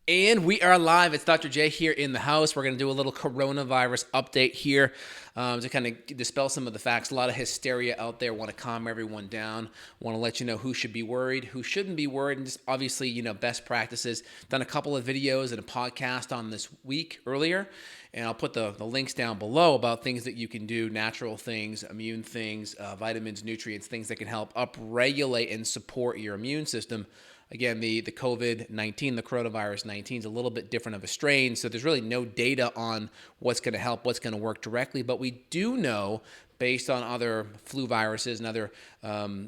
And we are live. It's Dr. J here in the house. We're going to do a little coronavirus update here to kind of dispel some of the facts. A lot of hysteria out there. Want to calm everyone down. Want to let you know who should be worried, who shouldn't be worried, and just obviously, best practices. Done a couple of videos and a podcast on this week earlier, and I'll put the links down below about things that you can do, natural things, immune things, vitamins, nutrients, things that can help upregulate and support your immune system. Again, the COVID-19, the coronavirus 19 is a little bit different of a strain, so there's really no data on what's going to help, what's going to work directly, but we do know based on other flu viruses and other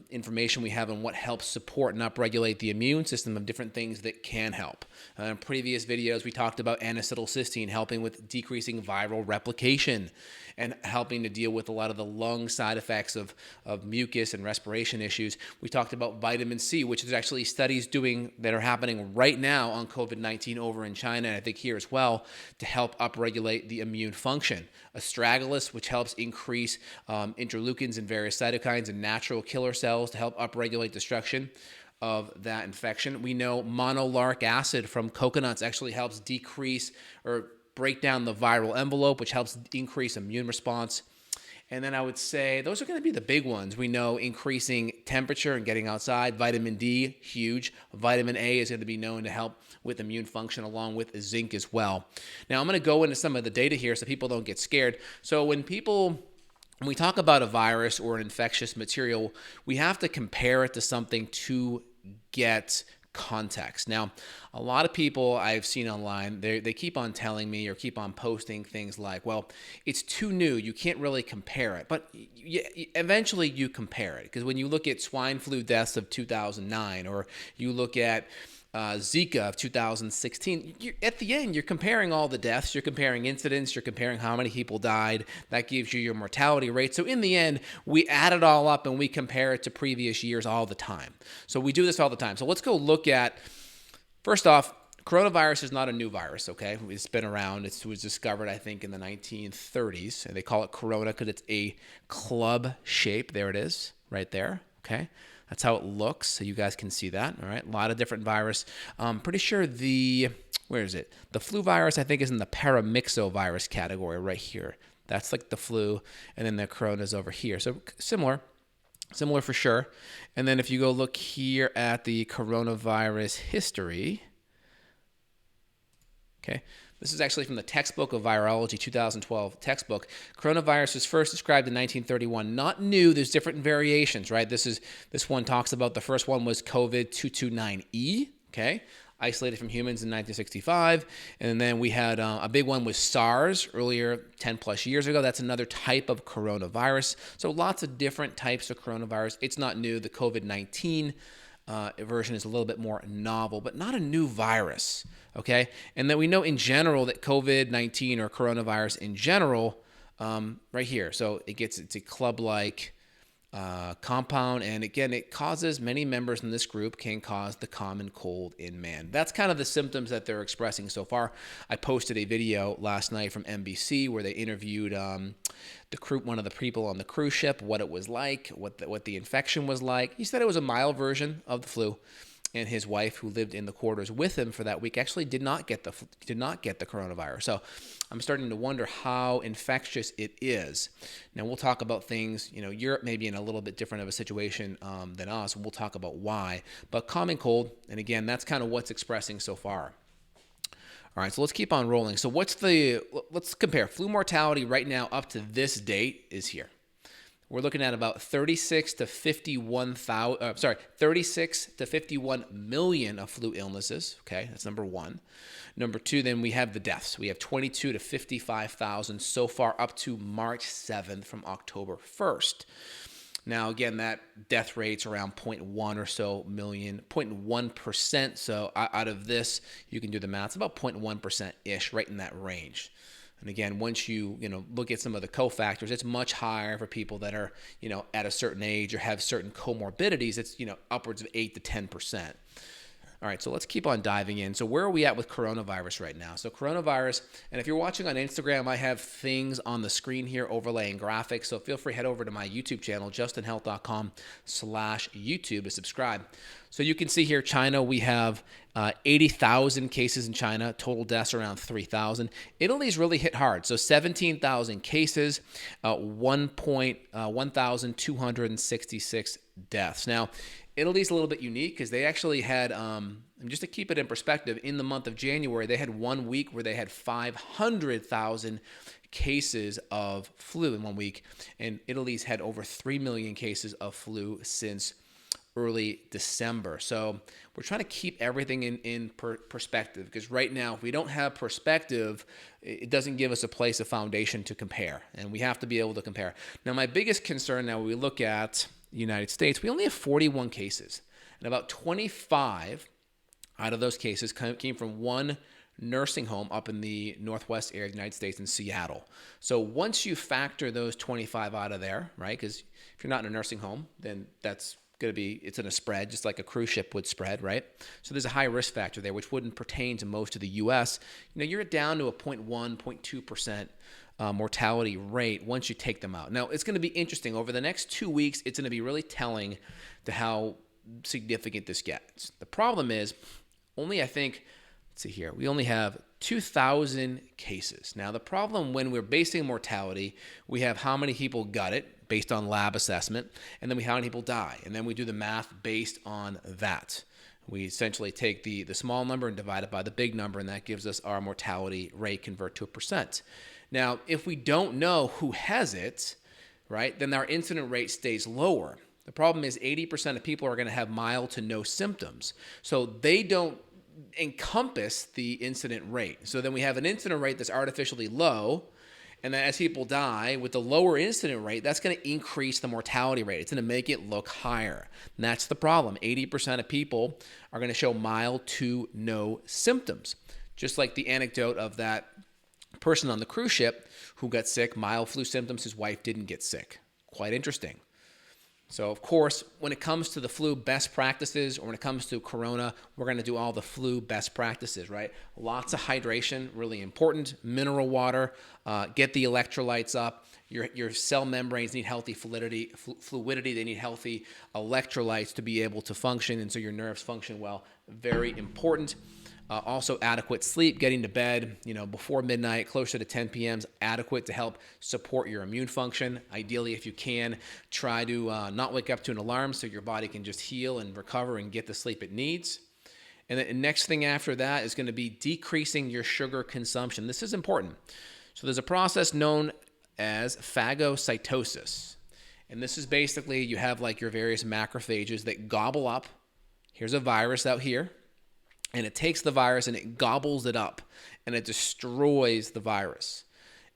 information we have on what helps support and upregulate the immune system of different things that can help. In previous videos, we talked about N-acetylcysteine helping with decreasing viral replication and helping to deal with a lot of the lung side effects of mucus and respiration issues. We talked about vitamin C, which there's actually studies that are happening right now on COVID-19 over in China, and I think here as well, to help upregulate the immune function. Astragalus, which helps increase interleukins and various cytokines and natural killer cells to help upregulate destruction of that infection. We know monolaric acid from coconuts actually helps decrease or break down the viral envelope, which helps increase immune response. And then I would say those are going to be the big ones. We know increasing temperature and getting outside. Vitamin D, huge. Vitamin A is going to be known to help with immune function along with zinc as well. Now I'm going to go into some of the data here so people don't get scared. So when we talk about a virus or an infectious material, we have to compare it to something to get context. Now, a lot of people I've seen online, they keep on telling me or keep on posting things like, well, it's too new, you can't really compare it. But eventually you compare it, because when you look at swine flu deaths of 2009, or you look at Zika of 2016, at the end, you're comparing all the deaths, you're comparing incidents, you're comparing how many people died. That gives you your mortality rate. So in the end, we add it all up and we compare it to previous years all the time. So we do this all the time. So let's go look at, first off, coronavirus is not a new virus, okay? It's been around. It was discovered, I think, in the 1930s. And they call it corona because it's a club shape. There it is, right there, okay? That's how it looks, so you guys can see that, all right? A lot of different virus. Pretty sure where is it? The flu virus, I think, is in the paramyxovirus category right here. That's like the flu, and then the corona is over here. So similar for sure. And then if you go look here at the coronavirus history, okay, this is actually from the textbook of virology, 2012 textbook. Coronavirus was first described in 1931. Not new. There's different variations, right? This one talks about, the first one was COVID-229E, okay? Isolated from humans in 1965. And then we had a big one with SARS earlier, 10 plus years ago. That's another type of coronavirus. So lots of different types of coronavirus. It's not new. The COVID-19 version is a little bit more novel, but not a new virus, okay? And then we know in general that COVID-19 or coronavirus in general, right here, so it's a club-like compound, and again, it causes, many members in this group can cause the common cold in man. That's kind of the symptoms that they're expressing so far. I posted a video last night from NBC where they interviewed one of the people on the cruise ship, what it was like, what the infection was like. He said it was a mild version of the flu, and his wife, who lived in the quarters with him for that week, actually did not get the coronavirus. So I'm starting to wonder how infectious it is. Now we'll talk about things. Europe may be in a little bit different of a situation than us. We'll talk about why. But common cold, and again, that's kind of what's expressing so far. All right, so let's keep on rolling. So let's compare. Flu mortality right now up to this date is here. We're looking at about 36 to 51 million of flu illnesses. Okay, that's number one. Number two, then we have the deaths. We have 22 to 55,000 so far up to March 7th from October 1st. Now, again, that death rate's around 0.1 or so million, 0.1%. So out of this, you can do the math. It's about 0.1%-ish, right in that range. And again, once you look at some of the cofactors, it's much higher for people that are at a certain age or have certain comorbidities. It's upwards of 8 to 10%. All right, so let's keep on diving in. So where are we at with coronavirus right now? So coronavirus, and if you're watching on Instagram, I have things on the screen here overlaying graphics. So feel free to head over to my YouTube channel, justinhealth.com/YouTube to subscribe. So you can see here, China, we have 80,000 cases in China, total deaths around 3,000. Italy's really hit hard. So 17,000 cases, 1,266 deaths. Now, Italy's a little bit unique because they actually had, just to keep it in perspective, in the month of January, they had 1 week where they had 500,000 cases of flu in 1 week. And Italy's had over 3 million cases of flu since early December. So we're trying to keep everything in perspective, because right now, if we don't have perspective, it doesn't give us a place of foundation to compare, and we have to be able to compare. Now, my biggest concern now, when we look at the United States, we only have 41 cases, and about 25 out of those cases came from one nursing home up in the northwest area of the United States in Seattle. So once you factor those 25 out of there, right, because if you're not in a nursing home, then it's going to spread just like a cruise ship would spread, right? So there's a high risk factor there, which wouldn't pertain to most of the U.S. You're down to a 0.1, 0.2% mortality rate once you take them out. Now, it's going to be interesting. Over the next 2 weeks, it's going to be really telling to how significant this gets. The problem is only, I think, let's see here, we only have 2,000 cases. Now, the problem when we're basing mortality, we have how many people got it based on lab assessment, and then how many people die. And then we do the math based on that. We essentially take the small number and divide it by the big number, and that gives us our mortality rate convert to a percent. Now, if we don't know who has it, right, then our incident rate stays lower. The problem is 80% of people are going to have mild to no symptoms. So they don't encompass the incident rate. So then we have an incident rate that's artificially low, and then as people die with the lower incident rate, that's going to increase the mortality rate. It's going to make it look higher. And that's the problem. 80% of people are going to show mild to no symptoms. Just like the anecdote of that person on the cruise ship who got sick, mild flu symptoms, his wife didn't get sick. Quite interesting. So, of course, when it comes to the flu best practices, or when it comes to corona, we're going to do all the flu best practices, right? Lots of hydration, really important. Mineral water, get the electrolytes up. Your cell membranes need healthy fluidity. They need healthy electrolytes to be able to function, and so your nerves function well. Very important. Also adequate sleep, getting to bed, before midnight, closer to 10 p.m. is adequate to help support your immune function. Ideally, if you can, try to not wake up to an alarm so your body can just heal and recover and get the sleep it needs. And the next thing after that is going to be decreasing your sugar consumption. This is important. So there's a process known as phagocytosis. And this is basically, you have like your various macrophages that gobble up. Here's a virus out here. And it takes the virus and it gobbles it up and it destroys the virus.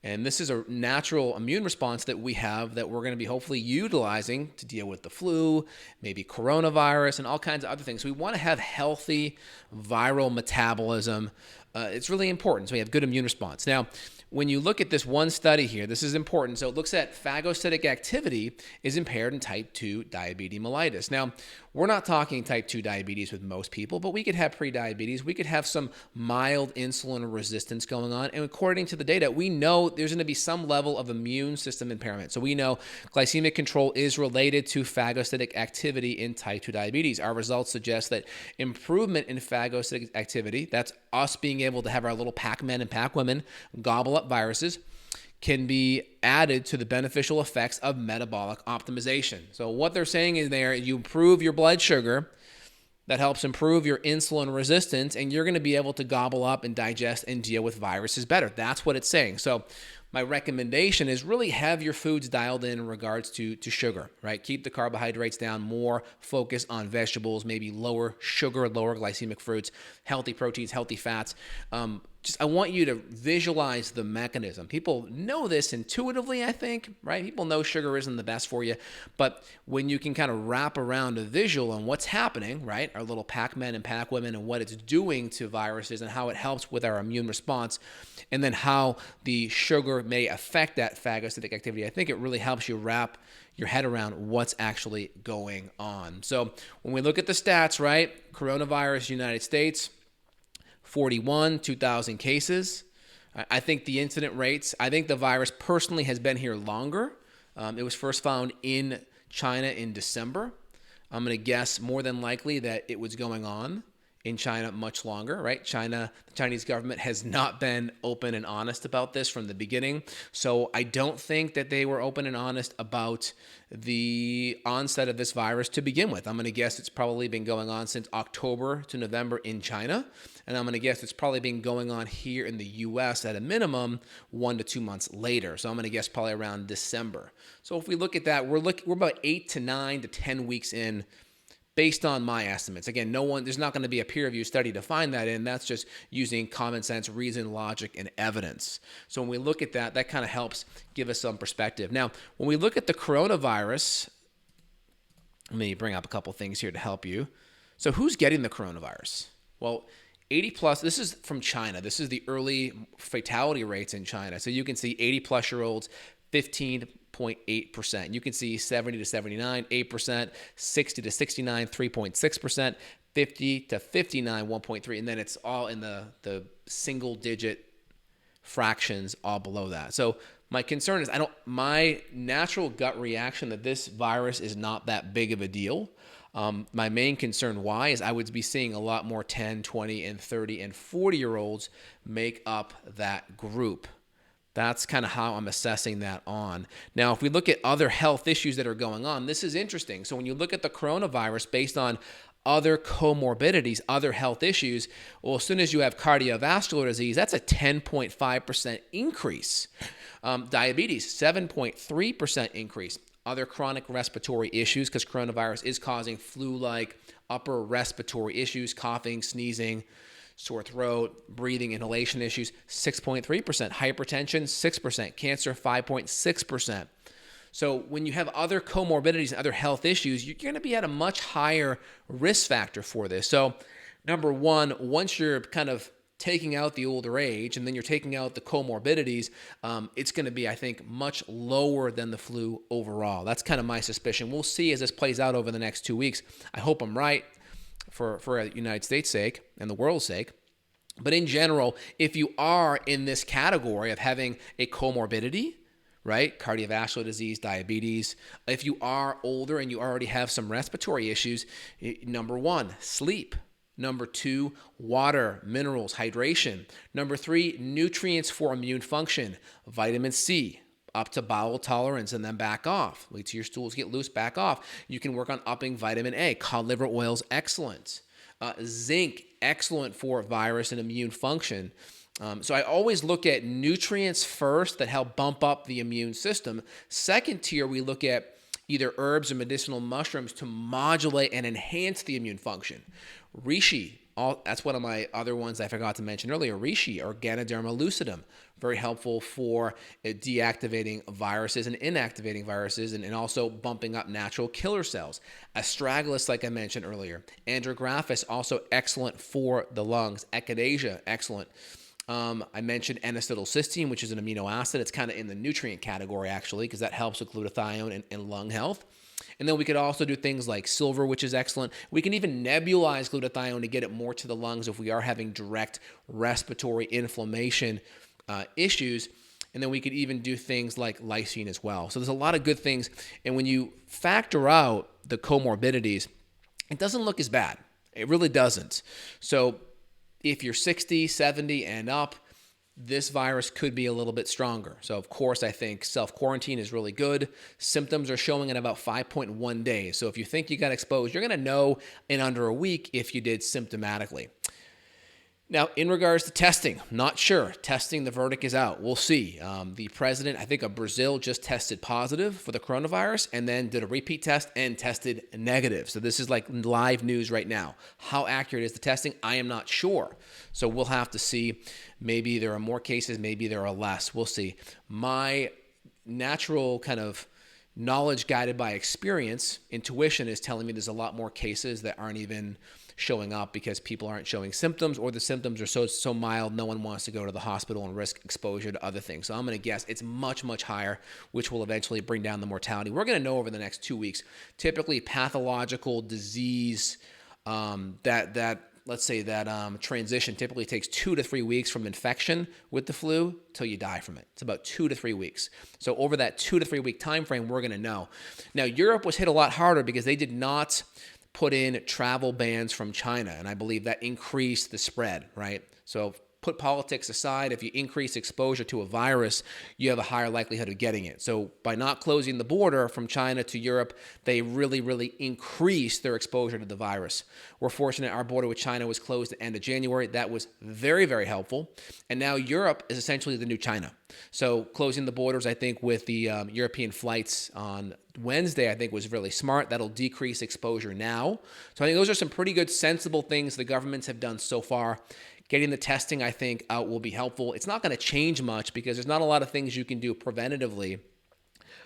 And this is a natural immune response that we have that we're going to be hopefully utilizing to deal with the flu, maybe coronavirus, and all kinds of other things. So we want to have healthy viral metabolism. It's really important. So we have good immune response. Now, when you look at this one study here, this is important. So it looks at phagocytic activity is impaired in type 2 diabetes mellitus. Now, we're not talking type 2 diabetes with most people, but we could have prediabetes. We could have some mild insulin resistance going on. And according to the data, we know there's going to be some level of immune system impairment. So we know glycemic control is related to phagocytic activity in type 2 diabetes. Our results suggest that improvement in phagocytic activity, that's us being able to have our little Pac-Men and Pac-Women gobble up viruses, can be added to the beneficial effects of metabolic optimization. So what they're saying is you improve your blood sugar, that helps improve your insulin resistance, and you're going to be able to gobble up and digest and deal with viruses better. That's what it's saying. So my recommendation is really have your foods dialed in regards to sugar, right? Keep the carbohydrates down, more focus on vegetables, maybe lower sugar, lower glycemic fruits, healthy proteins, healthy fats. I want you to visualize the mechanism. People know this intuitively, I think, right? People know sugar isn't the best for you, but when you can kind of wrap around a visual on what's happening, right? Our little Pac-Men and Pac-Women and what it's doing to viruses and how it helps with our immune response, and then how the sugar may affect that phagocytic activity, I think it really helps you wrap your head around what's actually going on. So when we look at the stats, right? Coronavirus, United States, 41, 2,000 cases. I think the incident rates, I think the virus personally has been here longer. It was first found in China in December. I'm going to guess more than likely that it was going on in China much longer, right? The Chinese government has not been open and honest about this from the beginning. So I don't think that they were open and honest about the onset of this virus to begin with. I'm going to guess it's probably been going on since October to November in China. And I'm going to guess it's probably been going on here in the US at a minimum 1 to 2 months later. So I'm going to guess probably around December. So if we look at that, we're about 8 to 9 to 10 weeks in, based on my estimates. Again, there's not going to be a peer-reviewed study to find that in. That's just using common sense, reason, logic, and evidence. So when we look at that, that kind of helps give us some perspective. Now, when we look at the coronavirus, let me bring up a couple things here to help you. So who's getting the coronavirus? Well, 80 plus, this is from China. This is the early fatality rates in China. So you can see 80 plus year olds, 15.8%. You can see 70 to 79, 8%, 60 to 69, 3.6%, 50 to 59, 1.3%, and then it's all in the single digit fractions all below that. So my concern is my natural gut reaction that this virus is not that big of a deal. My main concern why is I would be seeing a lot more 10, 20, and 30 and 40-year-olds make up that group. That's kind of how I'm assessing that on. Now, if we look at other health issues that are going on, this is interesting. So when you look at the coronavirus based on other comorbidities, other health issues, well, as soon as you have cardiovascular disease, that's a 10.5% increase. Diabetes, 7.3% increase. Other chronic respiratory issues, because coronavirus is causing flu-like upper respiratory issues, coughing, sneezing, sore throat, breathing, inhalation issues, 6.3%. Hypertension, 6%. Cancer, 5.6%. So when you have other comorbidities and other health issues, you're going to be at a much higher risk factor for this. So number one, once you're kind of taking out the older age and then you're taking out the comorbidities, it's going to be, I think, much lower than the flu overall. That's kind of my suspicion. We'll see as this plays out over the next 2 weeks. I hope I'm right for the United States' sake and the world's sake. But in general, if you are in this category of having a comorbidity, right, cardiovascular disease, diabetes, if you are older and you already have some respiratory issues, number one, sleep. Number two, water, minerals, hydration. Number three, nutrients for immune function, vitamin C, up to bowel tolerance and then back off. Wait till your stools get loose, back off. You can work on upping vitamin A. Cod liver oil is excellent. Zinc, excellent for virus and immune function. So I always look at nutrients first that help bump up the immune system. Second tier, we look at either herbs or medicinal mushrooms to modulate and enhance the immune function. Reishi, that's one of my other ones I forgot to mention earlier. Reishi, or Ganoderma lucidum, very helpful for deactivating viruses and inactivating viruses, and also bumping up natural killer cells. Astragalus, like I mentioned earlier. Andrographis, also excellent for the lungs. Echinacea, excellent. I mentioned N-acetylcysteine, which is an amino acid. It's kind of in the nutrient category, actually, because that helps with glutathione and lung health. And then we could also do things like silver, which is excellent. We can even nebulize glutathione to get it more to the lungs if we are having direct respiratory inflammation issues. And then we could even do things like lysine as well. So there's a lot of good things. And when you factor out the comorbidities, it doesn't look as bad. It really doesn't. So if you're 60, 70, and up, this virus could be a little bit stronger. So, of course, I think self-quarantine is really good. Symptoms are showing in about 5.1 days. So if you think you got exposed, you're going to know in under a week if you did symptomatically. Now, in regards to testing, not sure. Testing, the verdict is out. We'll see. The president, I think, of Brazil just tested positive for the coronavirus and then did a repeat test and tested negative. So this is like live news right now. How accurate is the testing? I am not sure. So we'll have to see. Maybe there are more cases, maybe there are less. We'll see. My natural kind of knowledge guided by experience, intuition is telling me there's a lot more cases that aren't even showing up because people aren't showing symptoms, or the symptoms are so mild no one wants to go to the hospital and risk exposure to other things. So I'm going to guess it's much, much higher, which will eventually bring down the mortality. We're going to know over the next 2 weeks. Typically pathological disease that let's say that transition typically takes 2 to 3 weeks from infection with the flu till you die from it. It's about 2 to 3 weeks. So over that 2 to 3 week time frame, we're going to know. Now, Europe was hit a lot harder because they did not put in travel bans from China, and I believe that increased the spread, right? So put politics aside, if you increase exposure to a virus, you have a higher likelihood of getting it. So by not closing the border from China to Europe, they really, really increased their exposure to the virus. We're fortunate our border with China was closed at the end of January. That was very, very helpful. And now Europe is essentially the new China. So closing the borders, I think, with the European flights on Wednesday, I think was really smart. That'll decrease exposure now. So I think those are some pretty good, sensible things the governments have done so far. Getting the testing, I think, out will be helpful. It's not going to change much because there's not a lot of things you can do preventatively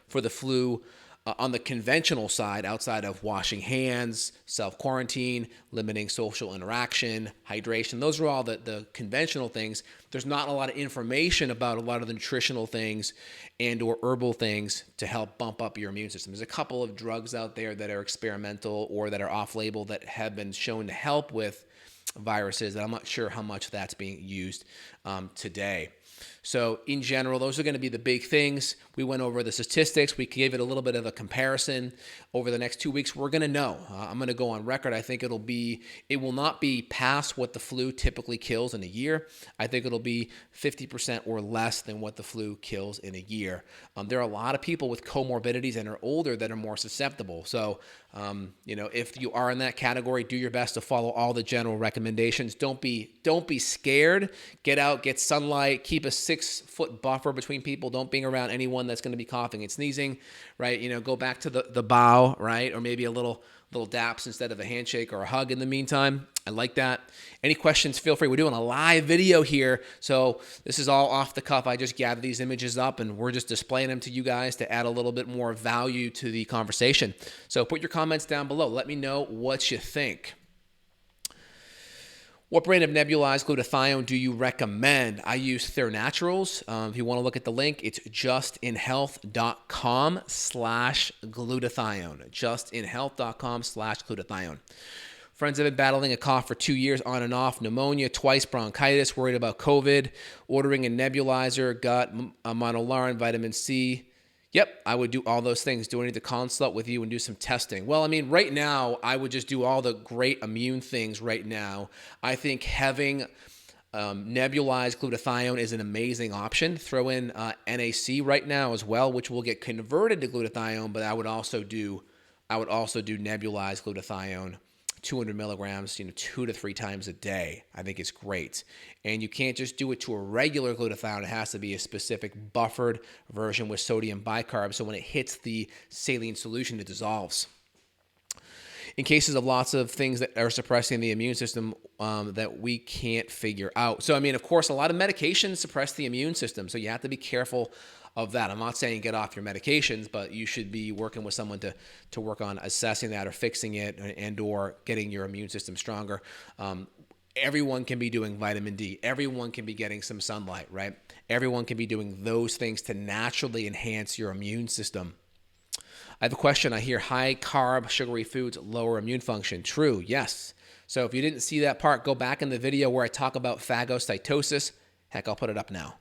for the flu on the conventional side, outside of washing hands, self-quarantine, limiting social interaction, hydration. Those are all the conventional things. There's not a lot of information about a lot of the nutritional things and or herbal things to help bump up your immune system. There's a couple of drugs out there that are experimental or that are off-label that have been shown to help with viruses, and I'm not sure how much that's being used today. So in general, those are going to be the big things. We went over the statistics. We gave it a little bit of a comparison. Over the next 2 weeks, we're going to know. I'm going to go on record. I think it will not be past what the flu typically kills in a year. I think it'll be 50% or less than what the flu kills in a year. There are a lot of people with comorbidities and are older that are more susceptible. So, if you are in that category, do your best to follow all the general recommendations. Don't be scared. Get out, get sunlight, keep a 6-foot buffer between people. Don't be around anyone that's going to be coughing and sneezing, right? Go back to the bow, right? Or maybe a little daps instead of a handshake or a hug in the meantime. I like that. Any questions, feel free. We're doing a live video here, so this is all off the cuff. I just gathered these images up, and we're just displaying them to you guys to add a little bit more value to the conversation. So put your comments down below. Let me know what you think. What brand of nebulized glutathione do you recommend? I use Theraturals. If you want to look at the link, it's justinhealth.com/glutathione. justinhealth.com/glutathione. Friends have been battling a cough for 2 years on and off, pneumonia, twice bronchitis, worried about COVID, ordering a nebulizer, got a monolarin, vitamin C. Yep, I would do all those things. Do I need to consult with you and do some testing? Well, right now, I would just do all the great immune things right now. I think having nebulized glutathione is an amazing option. Throw in NAC right now as well, which will get converted to glutathione, but I would also do nebulized glutathione, 200 milligrams, 2 to 3 times a day. I think it's great. And you can't just do it to a regular glutathione. It has to be a specific buffered version with sodium bicarb. So when it hits the saline solution, it dissolves. In cases of lots of things that are suppressing the immune system that we can't figure out. So, of course, a lot of medications suppress the immune system. So you have to be careful of that. I'm not saying get off your medications, but you should be working with someone to work on assessing that or fixing it and or getting your immune system stronger. Everyone can be doing vitamin D. Everyone can be getting some sunlight, right? Everyone can be doing those things to naturally enhance your immune system. I have a question. I hear high carb, sugary foods lower immune function. True, yes. So if you didn't see that part, go back in the video where I talk about phagocytosis. Heck, I'll put it up now.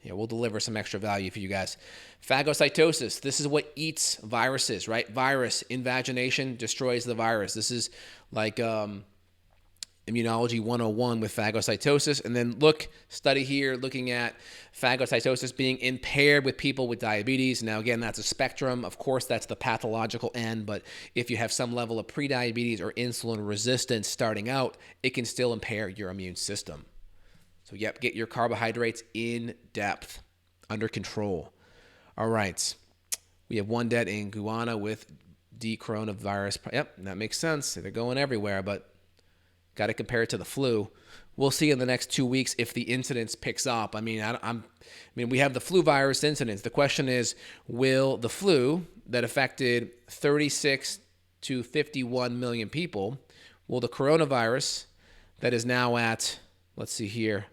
Yeah, we'll deliver some extra value for you guys. Phagocytosis, this is what eats viruses, right? Virus, invagination, destroys the virus. This is like Immunology 101 with phagocytosis. And then study here looking at phagocytosis being impaired with people with diabetes. Now, again, that's a spectrum. Of course, that's the pathological end. But if you have some level of prediabetes or insulin resistance starting out, it can still impair your immune system. So, yep, get your carbohydrates in depth, under control. All right. We have one dead in Guyana with D coronavirus. Yep, that makes sense. They're going everywhere, but got to compare it to the flu. We'll see in the next 2 weeks if the incidence picks up. We have the flu virus incidence. The question is, will the flu that affected 36 to 51 million people, will the coronavirus that is now at, let's see here,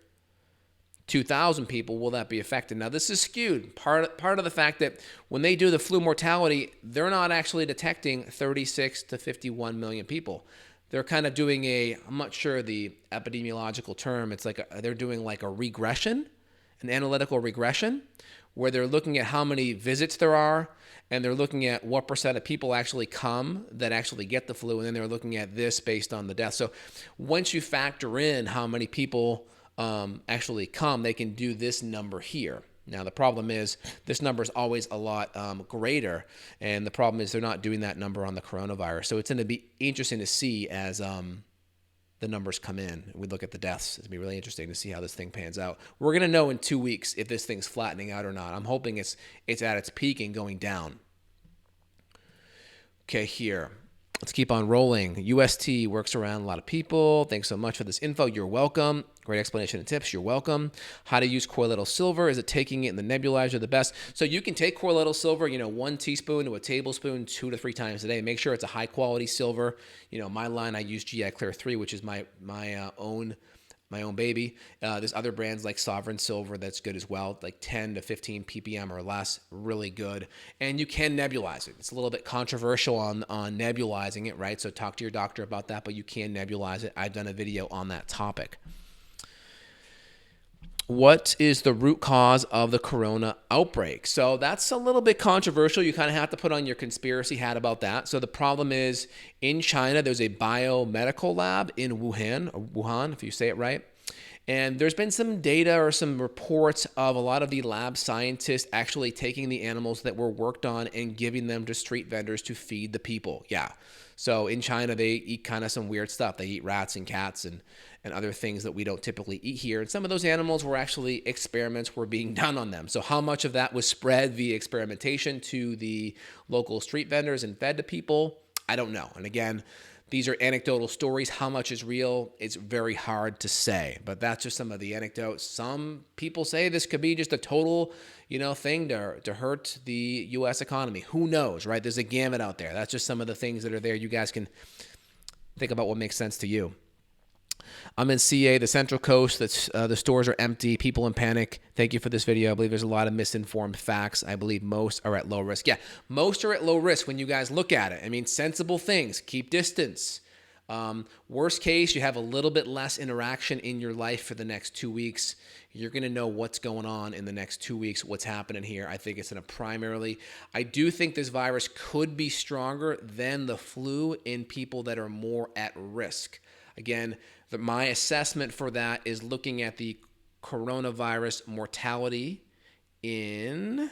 2,000 people, will that be affected? Now, this is skewed. Part of the fact that when they do the flu mortality, they're not actually detecting 36 to 51 million people. they're kind of doing I'm not sure the epidemiological term. It's like they're doing like a regression, an analytical regression, where they're looking at how many visits there are, and they're looking at what percent of people actually come that actually get the flu, and then they're looking at this based on the death. So once you factor in how many people actually come, they can do this number here. Now, the problem is this number is always a lot greater, and the problem is they're not doing that number on the coronavirus. So it's going to be interesting to see as the numbers come in. We look at the deaths. It's going to be really interesting to see how this thing pans out. We're going to know in 2 weeks if this thing's flattening out or not. I'm hoping it's at its peak and going down. Okay, here. Let's keep on rolling. UST works around a lot of people. Thanks so much for this info. You're welcome. Great explanation and tips. You're welcome. How to use colloidal silver. Is it taking it in the nebulizer the best? So you can take colloidal silver, 1 teaspoon to a tablespoon 2 to 3 times a day. Make sure it's a high quality silver. My line, I use GI Clear 3, which is my own baby. There's other brands like Sovereign Silver that's good as well, like 10 to 15 ppm or less, really good. And you can nebulize it. It's a little bit controversial on nebulizing it, right? So talk to your doctor about that, but you can nebulize it. I've done a video on that topic. What is the root cause of the corona outbreak? So that's a little bit controversial. You kind of have to put on your conspiracy hat about that. So the problem is in China, there's a biomedical lab in Wuhan, if you say it right. And there's been some data or some reports of a lot of the lab scientists actually taking the animals that were worked on and giving them to street vendors to feed the people. Yeah. So in China, they eat kind of some weird stuff. They eat rats and cats and other things that we don't typically eat here. And some of those animals were actually experiments were being done on them. So how much of that was spread via experimentation to the local street vendors and fed to people? I don't know. And again, these are anecdotal stories. How much is real? It's very hard to say, but that's just some of the anecdotes. Some people say this could be just a total, thing to hurt the U.S. economy. Who knows, right? There's a gamut out there. That's just some of the things that are there. You guys can think about what makes sense to you. I'm in CA, the Central Coast. The stores are empty. People in panic. Thank you for this video. I believe there's a lot of misinformed facts. I believe most are at low risk. Yeah, most are at low risk when you guys look at it. I mean, sensible things. Keep distance. Worst case, you have a little bit less interaction in your life for the next 2 weeks. You're going to know what's going on in the next 2 weeks, what's happening here. I think it's I do think this virus could be stronger than the flu in people that are more at risk. Again, my assessment for that is looking at the coronavirus mortality in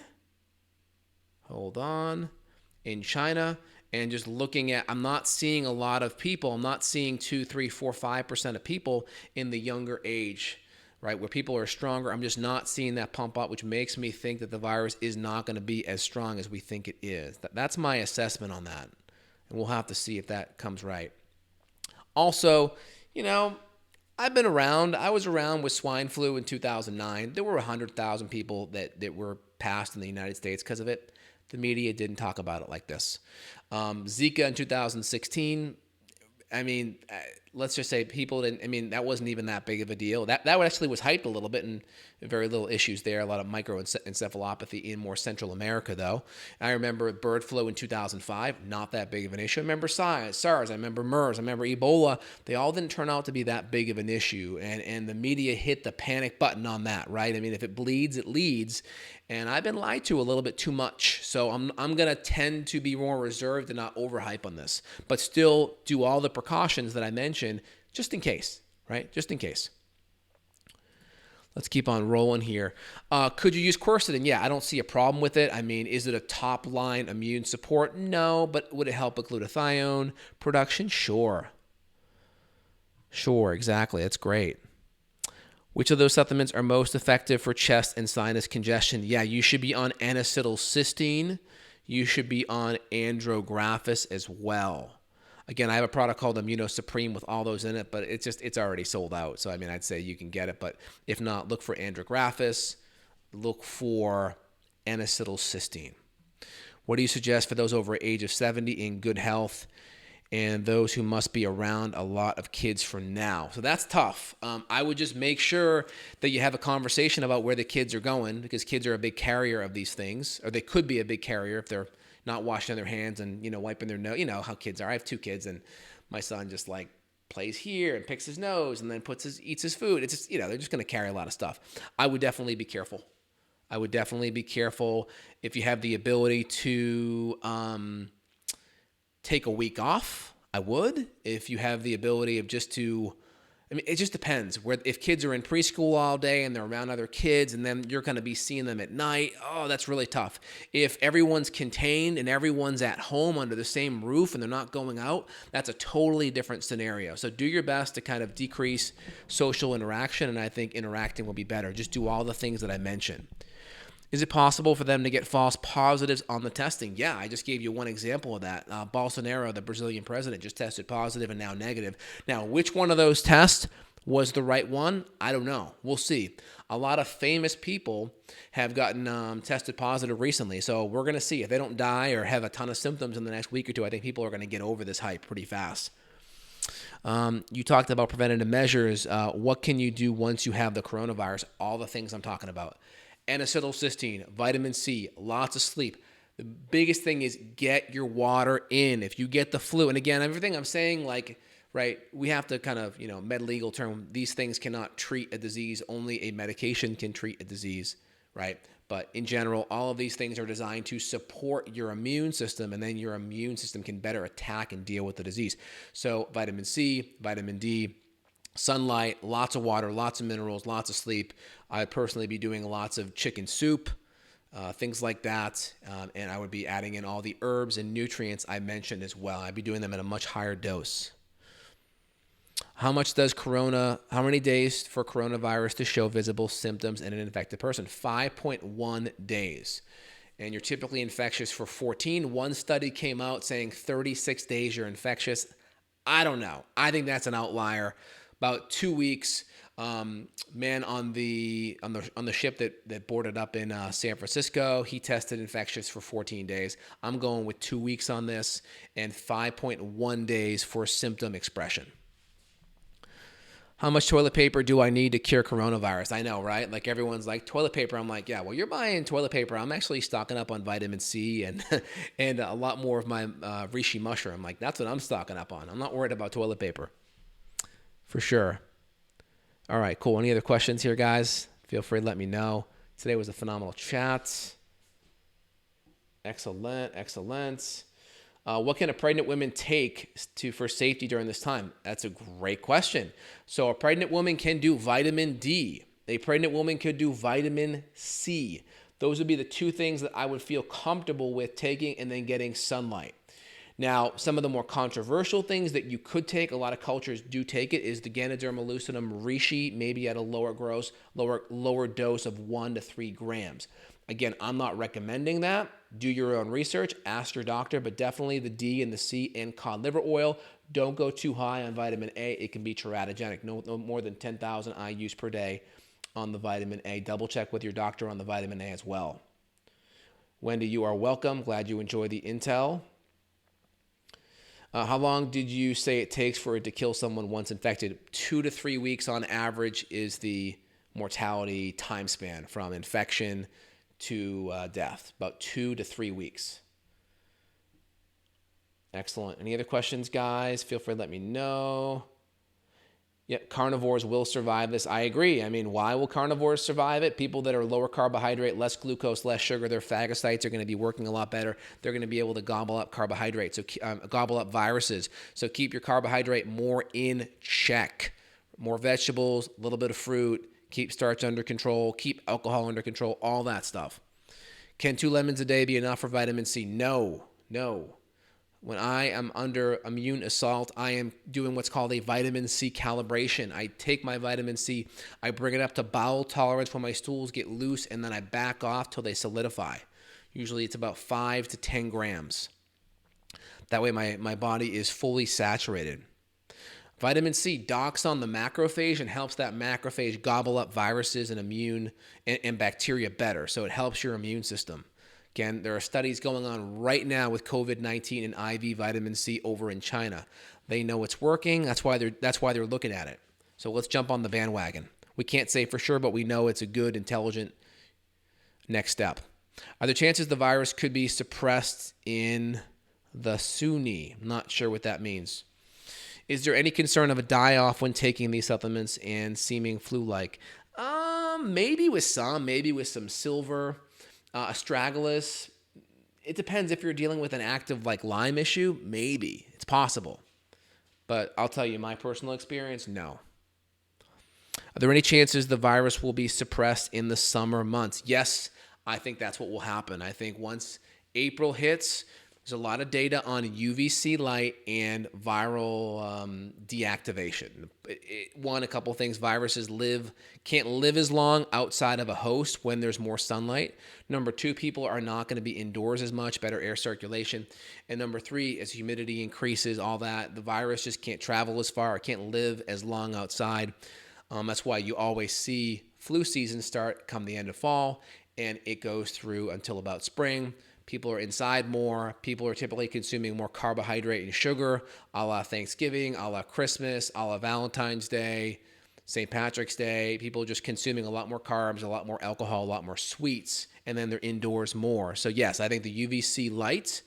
China, and just looking at, I'm not seeing a lot of people. I'm not seeing 2, 3, 4, 5% of people in the younger age, right, where people are stronger. I'm just not seeing that pump up, which makes me think that the virus is not going to be as strong as we think it is. That's my assessment on that, and we'll have to see if that comes right. Also, I've been around. I was around with swine flu in 2009. There were 100,000 people that were passed in the United States because of it. The media didn't talk about it like this. Zika in 2016, let's just say people didn't, that wasn't even that big of a deal. That actually was hyped a little bit, and very little issues there. A lot of microencephalopathy in more Central America, though. I remember bird flu in 2005, not that big of an issue. I remember SARS, I remember MERS, I remember Ebola. They all didn't turn out to be that big of an issue, and the media hit the panic button on that, right? If it bleeds, it leads. And I've been lied to a little bit too much. So I'm going to tend to be more reserved and not overhype on this, but still do all the precautions that I mentioned just in case, right? Just in case. Let's keep on rolling here. Could you use quercetin? Yeah, I don't see a problem with it. Is it a top-line immune support? No, but would it help with glutathione production? Sure. Sure, exactly. That's great. Which of those supplements are most effective for chest and sinus congestion? Yeah, you should be on N-acetylcysteine. You should be on Andrographis as well. Again, I have a product called Immunosupreme with all those in it, but it's already sold out. So, I'd say you can get it, but if not, look for Andrographis. Look for N-acetylcysteine. What do you suggest for those over age of 70 in good health and those who must be around a lot of kids for now? So that's tough. I would just make sure that you have a conversation about where the kids are going, because kids are a big carrier of these things, or they could be a big carrier if they're not washing their hands and, wiping their nose. You know how kids are. I have 2 kids, and my son just like plays here and picks his nose and then eats his food. It's just, they're just going to carry a lot of stuff. I would definitely be careful. I would definitely be careful if you have the ability to take a week off. I would. If you have the ability of it just depends. If kids are in preschool all day and they're around other kids and then you're going to be seeing them at night, that's really tough. If everyone's contained and everyone's at home under the same roof and they're not going out, that's a totally different scenario. So do your best to kind of decrease social interaction, and I think interacting will be better. Just do all the things that I mentioned. Is it possible for them to get false positives on the testing? Yeah, I just gave you one example of that. Bolsonaro, the Brazilian president, just tested positive and now negative. Now, which one of those tests was the right one? I don't know. We'll see. A lot of famous people have gotten tested positive recently, so we're going to see. If they don't die or have a ton of symptoms in the next week or two, I think people are going to get over this hype pretty fast. You talked about preventative measures. What can you do once you have the coronavirus? All the things I'm talking about. N-acetylcysteine, vitamin C, lots of sleep. The biggest thing is get your water in. If you get the flu, and again, everything I'm saying, we have to kind of, med-legal term, these things cannot treat a disease. Only a medication can treat a disease, right? But in general, all of these things are designed to support your immune system, and then your immune system can better attack and deal with the disease. So vitamin C, vitamin D, sunlight, lots of water, lots of minerals, lots of sleep. I'd personally be doing lots of chicken soup, things like that. And I would be adding in all the herbs and nutrients I mentioned as well. I'd be doing them at a much higher dose. How many days for coronavirus to show visible symptoms in an infected person? 5.1 days. And you're typically infectious for 14. One study came out saying 36 days you're infectious. I don't know. I think that's an outlier. About 2 weeks, man on the ship that boarded up in San Francisco, he tested infectious for 14 days. I'm going with 2 weeks on this and 5.1 days for symptom expression. How much toilet paper do I need to cure coronavirus? I know, right? Like everyone's like, toilet paper. I'm like, yeah, well, you're buying toilet paper. I'm actually stocking up on vitamin C and and a lot more of my reishi mushroom. Like, that's what I'm stocking up on. I'm not worried about toilet paper. For sure. All right, cool. Any other questions here, guys? Feel free to let me know. Today was a phenomenal chat. Excellent. What can a pregnant woman take for safety during this time? That's a great question. So a pregnant woman can do vitamin D. A pregnant woman could do vitamin C. Those would be the two things that I would feel comfortable with taking, and then getting sunlight. Now, some of the more controversial things that you could take, a lot of cultures do take it, is the Ganoderma lucidum reishi, maybe at a lower dose of 1 to 3 grams. Again, I'm not recommending that. Do your own research, ask your doctor, but definitely the D and the C and cod liver oil. Don't go too high on vitamin A. It can be teratogenic. No more than 10,000 IUs per day on the vitamin A. Double check with your doctor on the vitamin A as well. Wendy, you are welcome. Glad you enjoy the intel. How long did you say it takes for it to kill someone once infected? 2 to 3 weeks on average is the mortality time span from infection to death. About 2 to 3 weeks. Excellent. Any other questions, guys? Feel free to let me know. Yep, carnivores will survive this. I agree. I mean, why will carnivores survive it? People that are lower carbohydrate, less glucose, less sugar, their phagocytes are going to be working a lot better. They're going to be able to gobble up carbohydrates, so gobble up viruses. So keep your carbohydrate more in check. More vegetables, a little bit of fruit, keep starch under control, keep alcohol under control, all that stuff. Can 2 lemons a day be enough for vitamin C? No. When I am under immune assault, I am doing what's called a vitamin C calibration. I take my vitamin C, I bring it up to bowel tolerance when my stools get loose, and then I back off till they solidify. Usually it's about 5 to 10 grams. That way my body is fully saturated. Vitamin C docks on the macrophage and helps that macrophage gobble up viruses and immune and bacteria better. So it helps your immune system. Again, there are studies going on right now with COVID-19 and IV vitamin C over in China. They know it's working. That's why they're looking at it. So let's jump on the bandwagon. We can't say for sure, but we know it's a good, intelligent next step. Are there chances the virus could be suppressed in the Sunni? I'm not sure what that means. Is there any concern of a die-off when taking these supplements and seeming flu-like? Maybe with some silver, astragalus. It depends if you're dealing with an active like Lyme issue. Maybe it's possible, but I'll tell you my personal experience. No. Are there any chances the virus will be suppressed in the summer months? Yes, I think that's what will happen. I think once April hits, there's a lot of data on UVC light and viral deactivation. A couple of things. Viruses can't live as long outside of a host when there's more sunlight. Number two, people are not going to be indoors as much, better air circulation. And number three, as humidity increases, all that, the virus just can't travel as far or can't live as long outside. That's why you always see flu season start come the end of fall, and it goes through until about spring. People are inside more. People are typically consuming more carbohydrate and sugar, a la Thanksgiving, a la Christmas, a la Valentine's Day, St. Patrick's Day. People are just consuming a lot more carbs, a lot more alcohol, a lot more sweets, and then they're indoors more. So yes, I think the UVC light,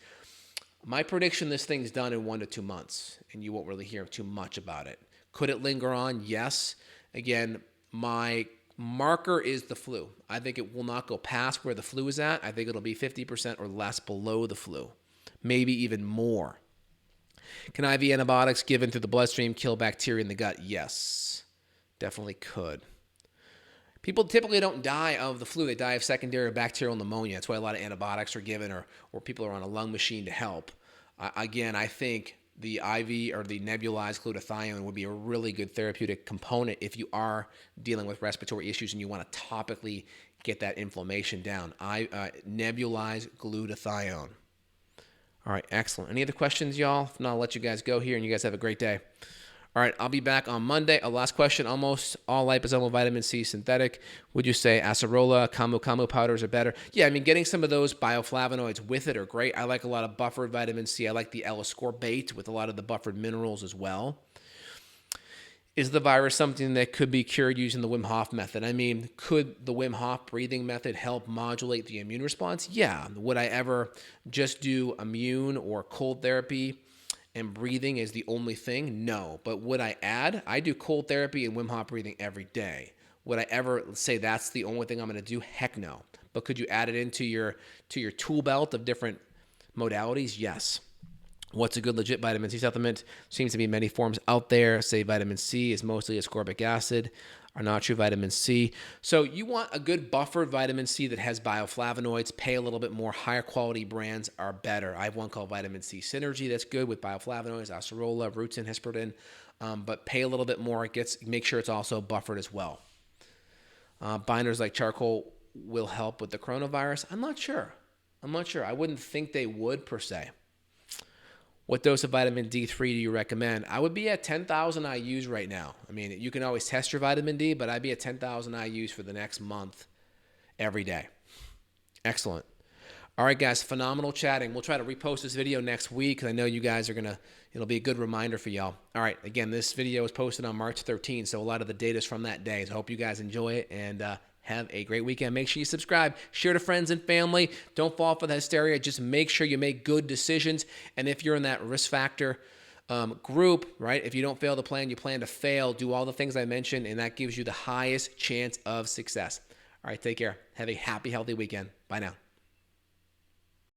my prediction, this thing's done in 1 to 2 months, and you won't really hear too much about it. Could it linger on? Yes. Again, my marker is the flu. I think it will not go past where the flu is at. I think it'll be 50% or less below the flu, maybe even more. Can IV antibiotics given through the bloodstream kill bacteria in the gut? Yes, definitely could. People typically don't die of the flu. They die of secondary bacterial pneumonia. That's why a lot of antibiotics are given, or people are on a lung machine to help. Again, I think the IV or the nebulized glutathione would be a really good therapeutic component if you are dealing with respiratory issues and you want to topically get that inflammation down. Nebulized glutathione. All right, excellent. Any other questions, y'all? If not, I'll let you guys go here, and you guys have a great day. All right, I'll be back on Monday. A last question. Almost all liposomal vitamin C synthetic. Would you say acerola, camu powders are better? Yeah, I mean, getting some of those bioflavonoids with it are great. I like a lot of buffered vitamin C. I like the L-ascorbate with a lot of the buffered minerals as well. Is the virus something that could be cured using the Wim Hof method? I mean, could the Wim Hof breathing method help modulate the immune response? Yeah. Would I ever just do immune or cold therapy and breathing is the only thing? No. But would I add? I do cold therapy and Wim Hof breathing every day. Would I ever say that's the only thing I'm going to do? Heck no. But could you add it into your tool belt of different modalities? Yes. What's a good legit vitamin C supplement? Seems to be many forms out there. Say vitamin C is mostly ascorbic acid, are not true vitamin C. So you want a good buffered vitamin C that has bioflavonoids. Pay a little bit more. Higher quality brands are better. I have one called Vitamin C Synergy that's good with bioflavonoids, acerola, rutin, hesperidin. But pay a little bit more. Make sure it's also buffered as well. Binders like charcoal will help with the coronavirus. I'm not sure. I wouldn't think they would per se. What dose of vitamin D3 do you recommend? I would be at 10,000 IUs right now. I mean, you can always test your vitamin D, but I'd be at 10,000 IUs for the next month every day. Excellent. All right, guys, phenomenal chatting. We'll try to repost this video next week because I know you guys are it'll be a good reminder for y'all. All right, again, this video was posted on March 13th, so a lot of the data is from that day. So I hope you guys enjoy it and have a great weekend. Make sure you subscribe, share to friends and family. Don't fall for the hysteria. Just make sure you make good decisions. And if you're in that risk factor group, right, if you don't fail the plan, you plan to fail. Do all the things I mentioned, and that gives you the highest chance of success. All right, take care. Have a happy, healthy weekend. Bye now.